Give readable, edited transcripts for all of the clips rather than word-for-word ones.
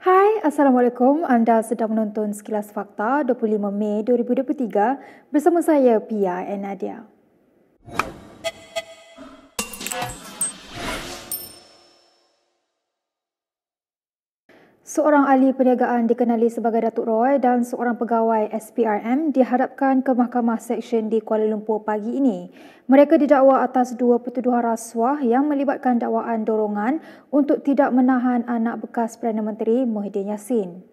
Hai, Assalamualaikum. Anda sedang menonton Sekilas Fakta 25 Mei 2023 bersama saya Pia and Nadia. Seorang ahli perniagaan dikenali sebagai Datuk Roy dan seorang pegawai SPRM dihadapkan ke Mahkamah Seksyen di Kuala Lumpur pagi ini. Mereka didakwa atas dua pertuduhan rasuah yang melibatkan dakwaan dorongan untuk tidak menahan anak bekas Perdana Menteri Muhyiddin Yassin.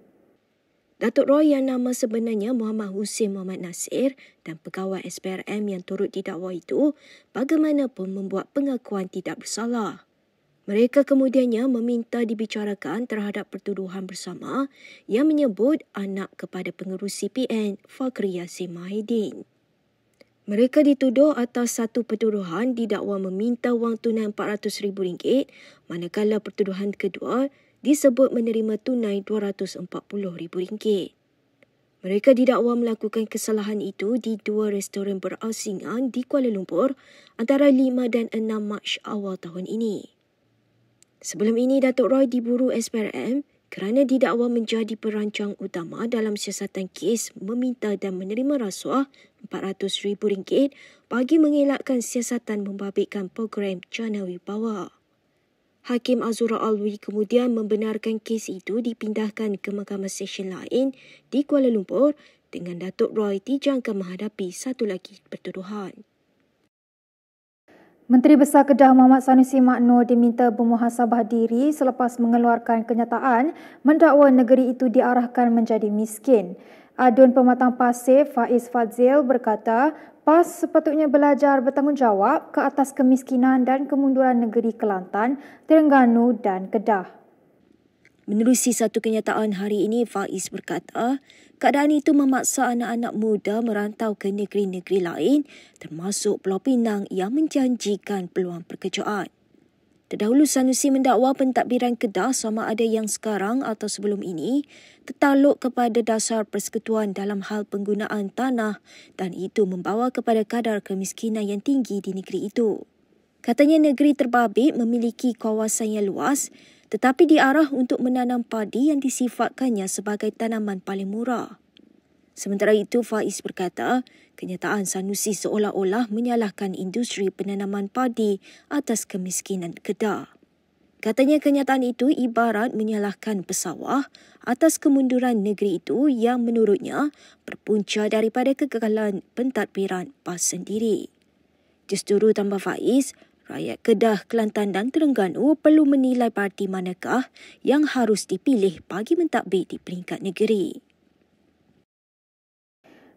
Datuk Roy yang nama sebenarnya Muhammad Hussein Muhammad Nasir dan pegawai SPRM yang turut didakwa itu bagaimanapun membuat pengakuan tidak bersalah. Mereka kemudiannya meminta dibicarakan terhadap pertuduhan bersama yang menyebut anak kepada pengerusi PN Fakhri Yassin Mahidin. Mereka dituduh atas satu pertuduhan didakwa meminta wang tunai RM400,000, manakala pertuduhan kedua disebut menerima tunai RM240,000. Mereka didakwa melakukan kesalahan itu di dua restoran berasingan di Kuala Lumpur antara 5 dan 6 Mac awal tahun ini. Sebelum ini, Datuk Roy diburu SPRM kerana didakwa menjadi perancang utama dalam siasatan kes meminta dan menerima rasuah RM400,000 bagi mengelakkan siasatan membabitkan program Jana Wibawa. Hakim Azura Alwi kemudian membenarkan kes itu dipindahkan ke Mahkamah Seksyen lain di Kuala Lumpur dengan Datuk Roy dijangka menghadapi satu lagi pertuduhan. Menteri Besar Kedah Muhammad Sanusi Makno diminta bermuhasabah diri selepas mengeluarkan kenyataan mendakwa negeri itu diarahkan menjadi miskin. Adun Pematang Pasir Faiz Fadzil berkata, PAS sepatutnya belajar bertanggungjawab ke atas kemiskinan dan kemunduran negeri Kelantan, Terengganu dan Kedah. Menerusi satu kenyataan hari ini, Faiz berkata, keadaan itu memaksa anak-anak muda merantau ke negeri-negeri lain termasuk Pulau Pinang yang menjanjikan peluang pekerjaan. Terdahulu Sanusi mendakwa pentadbiran Kedah sama ada yang sekarang atau sebelum ini tertakluk kepada dasar persekutuan dalam hal penggunaan tanah dan itu membawa kepada kadar kemiskinan yang tinggi di negeri itu. Katanya negeri terbabit memiliki kawasan yang luas tetapi diarah untuk menanam padi yang disifatkannya sebagai tanaman paling murah. Sementara itu, Faiz berkata, kenyataan Sanusi seolah-olah menyalahkan industri penanaman padi atas kemiskinan Kedah. Katanya kenyataan itu ibarat menyalahkan pesawah atas kemunduran negeri itu yang menurutnya berpunca daripada kegagalan pentadbiran PAS sendiri. Justru tambah Faiz, rakyat Kedah, Kelantan dan Terengganu perlu menilai parti manakah yang harus dipilih bagi mentadbir di peringkat negeri.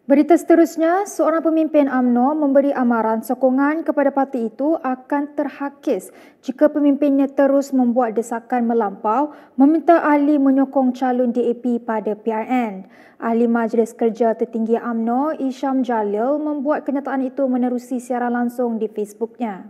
Berita seterusnya, seorang pemimpin UMNO memberi amaran sokongan kepada parti itu akan terhakis jika pemimpinnya terus membuat desakan melampau meminta ahli menyokong calon DAP pada PRN. Ahli Majlis Kerja Tertinggi UMNO, Isham Jalil, membuat kenyataan itu menerusi siaran langsung di Facebooknya.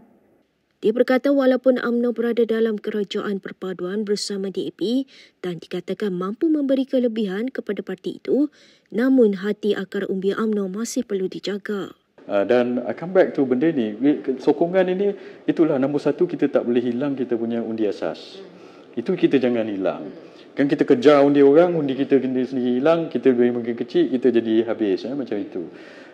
Dia berkata walaupun UMNO berada dalam kerajaan perpaduan bersama DAP dan dikatakan mampu memberi kelebihan kepada parti itu, namun hati akar umbi UMNO masih perlu dijaga. Dan I come back to benda ni, sokongan ini, itulah nombor satu, kita tak boleh hilang kita punya undi asas. Itu kita jangan hilang. Kan kita kejar undi orang, undi kita sendiri hilang, kita beri makin kecil, kita jadi habis, macam itu.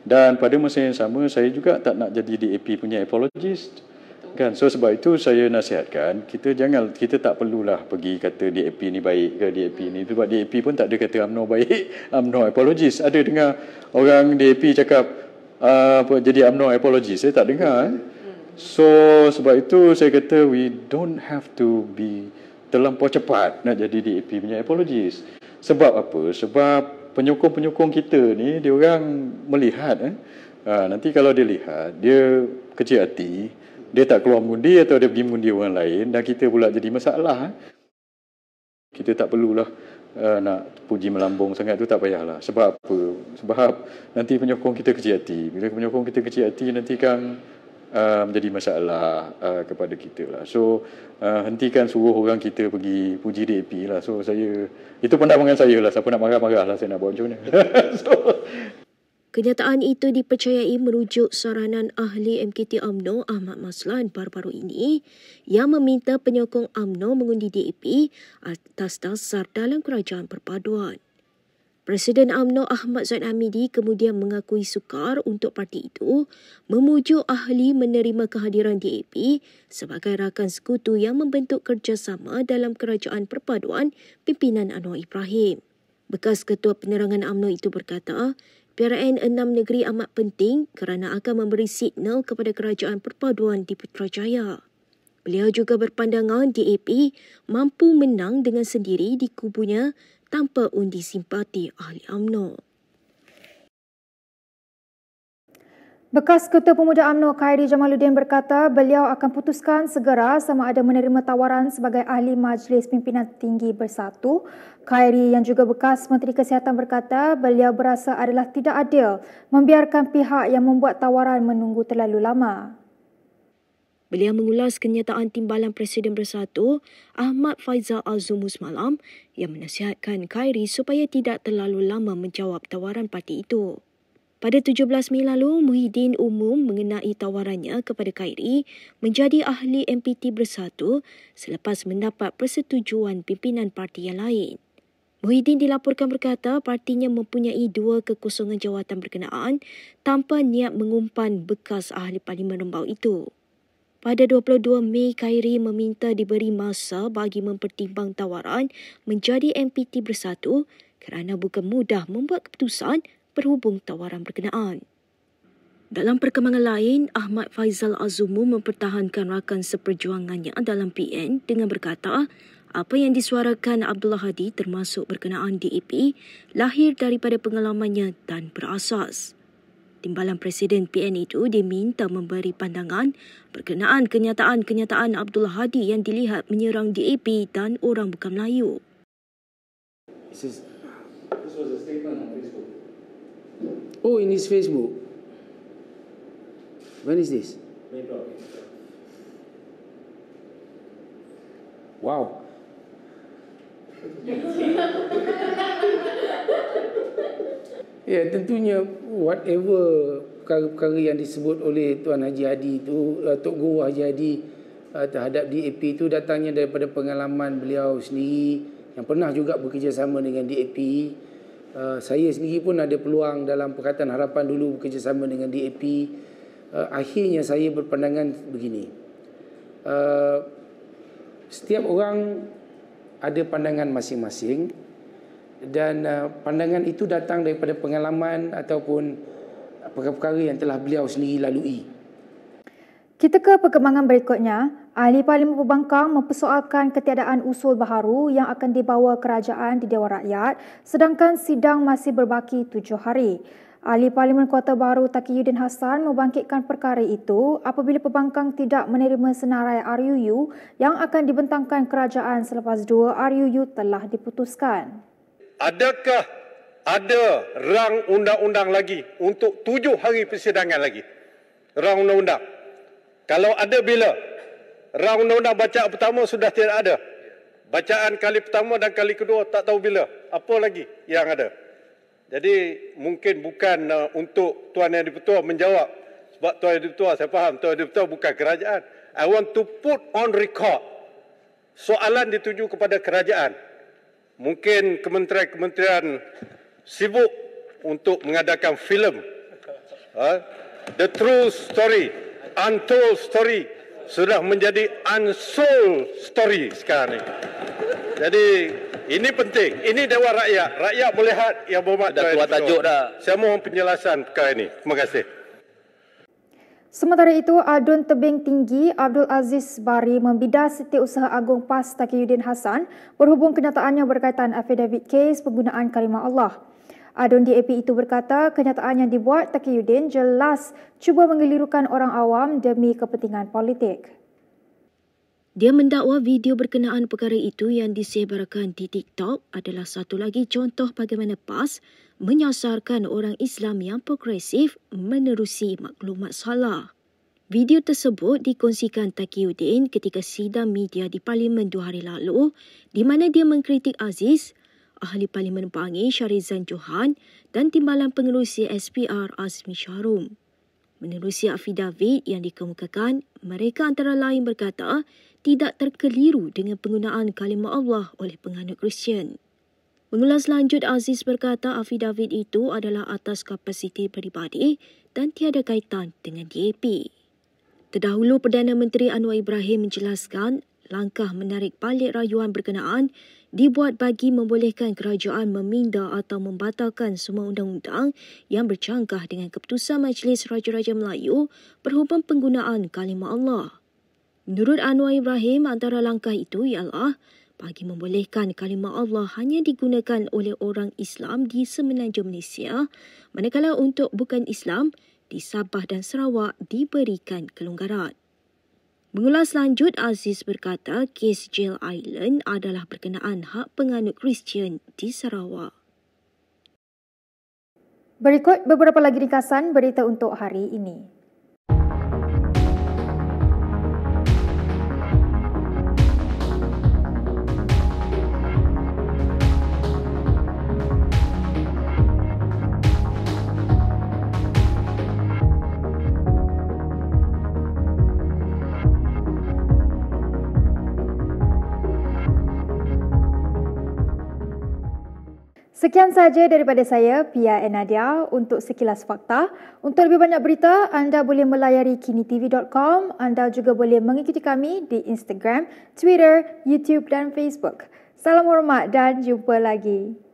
Dan pada masa yang sama, saya juga tak nak jadi DAP punya apologist. Kan, so sebab itu saya nasihatkan kita tak perlulah pergi kata DAP ni baik ke DAP ni, sebab DAP pun tak ada kata UMNO baik, UMNO apologist. Ada dengar orang DAP cakap jadi UMNO apologist? Saya tak dengar. So sebab itu saya kata we don't have to be terlampau cepat nak jadi DAP punya apologist. Sebab apa? Sebab penyokong-penyokong kita ni dia orang melihat nanti kalau dia lihat dia kecil hati, dia tak keluar mengundi atau dia pergi mengundi orang lain dan kita pula jadi masalah. Kita tak perlulah nak puji melambung sangat, tu tak payahlah. Sebab apa? Sebab nanti penyokong kita kecil hati. Bila penyokong kita kecil hati, nanti kan menjadi masalah kepada kita lah. So hentikan suruh orang kita pergi puji DAP lah. So itu pandangan saya lah. Siapa nak marah-marah lah, saya nak buat macam mana. So Kenyataan itu dipercayai merujuk saranan ahli MKT UMNO Ahmad Maslan baru-baru ini yang meminta penyokong UMNO mengundi DAP atas dasar dalam kerajaan perpaduan. Presiden UMNO Ahmad Zaid Hamidi kemudian mengakui sukar untuk parti itu memujuk ahli menerima kehadiran DAP sebagai rakan sekutu yang membentuk kerjasama dalam kerajaan perpaduan pimpinan Anwar Ibrahim. Bekas Ketua Penerangan UMNO itu berkata, PRN 6 negeri amat penting kerana akan memberi signal kepada kerajaan perpaduan di Putrajaya. Beliau juga berpandangan DAP mampu menang dengan sendiri di kubunya tanpa undi simpati ahli UMNO. Bekas Ketua Pemuda UMNO Khairi Jamaluddin berkata beliau akan putuskan segera sama ada menerima tawaran sebagai ahli Majlis Pimpinan Tinggi Bersatu. Khairi yang juga bekas Menteri Kesihatan berkata beliau berasa adalah tidak adil membiarkan pihak yang membuat tawaran menunggu terlalu lama. Beliau mengulas kenyataan Timbalan Presiden Bersatu Ahmad Faizal Al-Zumu semalam yang menasihatkan Khairi supaya tidak terlalu lama menjawab tawaran parti itu. Pada 17 Mei lalu, Muhyiddin umum mengenai tawarannya kepada Khairi menjadi ahli MPT Bersatu selepas mendapat persetujuan pimpinan parti yang lain. Muhyiddin dilaporkan berkata partinya mempunyai 2 kekosongan jawatan berkenaan tanpa niat mengumpan bekas ahli Parlimen Rembau itu. Pada 22 Mei, Khairi meminta diberi masa bagi mempertimbang tawaran menjadi MPT Bersatu kerana bukan mudah membuat keputusan berhubung tawaran berkenaan. Dalam perkembangan lain, Ahmad Faizal Al-Zumu mempertahankan rakan seperjuangannya dalam PN dengan berkata apa yang disuarakan Abdullah Hadi termasuk berkenaan DAP lahir daripada pengalamannya dan berasas. Timbalan Presiden PN itu diminta memberi pandangan berkenaan kenyataan-kenyataan Abdullah Hadi yang dilihat menyerang DAP dan orang bukan Melayu. This was a statement on Facebook. Oh, in his Facebook. When is this? Wow. Ya, tentunya whatever perkara-perkara yang disebut oleh Tuan Haji Hadi itu, Tok Guru Haji Hadi terhadap DAP itu datangnya daripada pengalaman beliau sendiri yang pernah juga bekerjasama dengan DAP. Saya sendiri pun ada peluang dalam Pakatan Harapan dulu bekerjasama dengan DAP. Akhirnya saya berpandangan begini. Setiap orang ada pandangan masing-masing dan pandangan itu datang daripada pengalaman ataupun perkara-perkara yang telah beliau sendiri lalui. Kita ke perkembangan berikutnya. Ahli Parlimen Pembangkang mempersoalkan ketiadaan usul baharu yang akan dibawa kerajaan di Dewan Rakyat sedangkan sidang masih berbaki 7 hari. Ahli Parlimen Kota Baru Taqiyuddin Hassan membangkitkan perkara itu apabila pembangkang tidak menerima senarai RUU yang akan dibentangkan kerajaan selepas 2 RUU telah diputuskan. Adakah ada rang undang-undang lagi untuk 7 hari persidangan lagi? Rang undang-undang. Kalau ada bila? Rang undang-undang bacaan pertama sudah tidak ada. Bacaan kali pertama dan kali kedua tak tahu bila. Apa lagi yang ada? Jadi mungkin bukan untuk Tuan Yang Di-Pertua menjawab. Sebab Tuan Yang Di-Pertua, saya faham Tuan Yang Di-Pertua bukan kerajaan. I want to put on record. Soalan dituju kepada kerajaan. Mungkin kementerian-kementerian sibuk untuk mengadakan filem. The true story, untold story sudah menjadi unsold story sekarang ini. Jadi ini penting. Ini Dewan Rakyat. Rakyat melihat yang berhormat. Dah keluar tajuk dah. Saya mohon penjelasan perkara ini. Terima kasih. Sementara itu, Adun Tebing Tinggi Abdul Aziz Bari membidas Setiausaha Agung PAS Taqiyuddin Hassan berhubung kenyataannya berkaitan affidavit kes penggunaan kalimah Allah. Adun DAP itu berkata kenyataan yang dibuat Taqiyuddin jelas cuba mengelirukan orang awam demi kepentingan politik. Dia mendakwa video berkenaan perkara itu yang disebarkan di TikTok adalah satu lagi contoh bagaimana PAS menyasarkan orang Islam yang progresif menerusi maklumat salah. Video tersebut dikongsikan Taqiyuddin ketika sidang media di Parlimen 2 hari lalu di mana dia mengkritik Aziz Ahli Parlimen Pangi Syarizan Johan dan Timbalan Pengerusi SPR Azmi Syarum. Menerusi afidavit yang dikemukakan, mereka antara lain berkata tidak terkeliru dengan penggunaan kalimah Allah oleh penganut Kristian. Mengulas lanjut, Aziz berkata afidavit itu adalah atas kapasiti peribadi dan tiada kaitan dengan DAP. Terdahulu, Perdana Menteri Anwar Ibrahim menjelaskan langkah menarik balik rayuan berkenaan dibuat bagi membolehkan kerajaan meminda atau membatalkan semua undang-undang yang bercanggah dengan keputusan Majlis Raja-Raja Melayu berhubung penggunaan kalimah Allah. Menurut Anwar Ibrahim, antara langkah itu ialah bagi membolehkan kalimah Allah hanya digunakan oleh orang Islam di Semenanjung Malaysia, manakala untuk bukan Islam di Sabah dan Sarawak diberikan kelonggaran. Mengulas lanjut, Aziz berkata kes Jail Island adalah berkenaan hak penganut Kristian di Sarawak. Berikut beberapa lagi ringkasan berita untuk hari ini. Sekian sahaja daripada saya, Pia Nadia, untuk sekilas fakta. Untuk lebih banyak berita, anda boleh melayari kinitv.com. Anda juga boleh mengikuti kami di Instagram, Twitter, YouTube dan Facebook. Salam hormat dan jumpa lagi.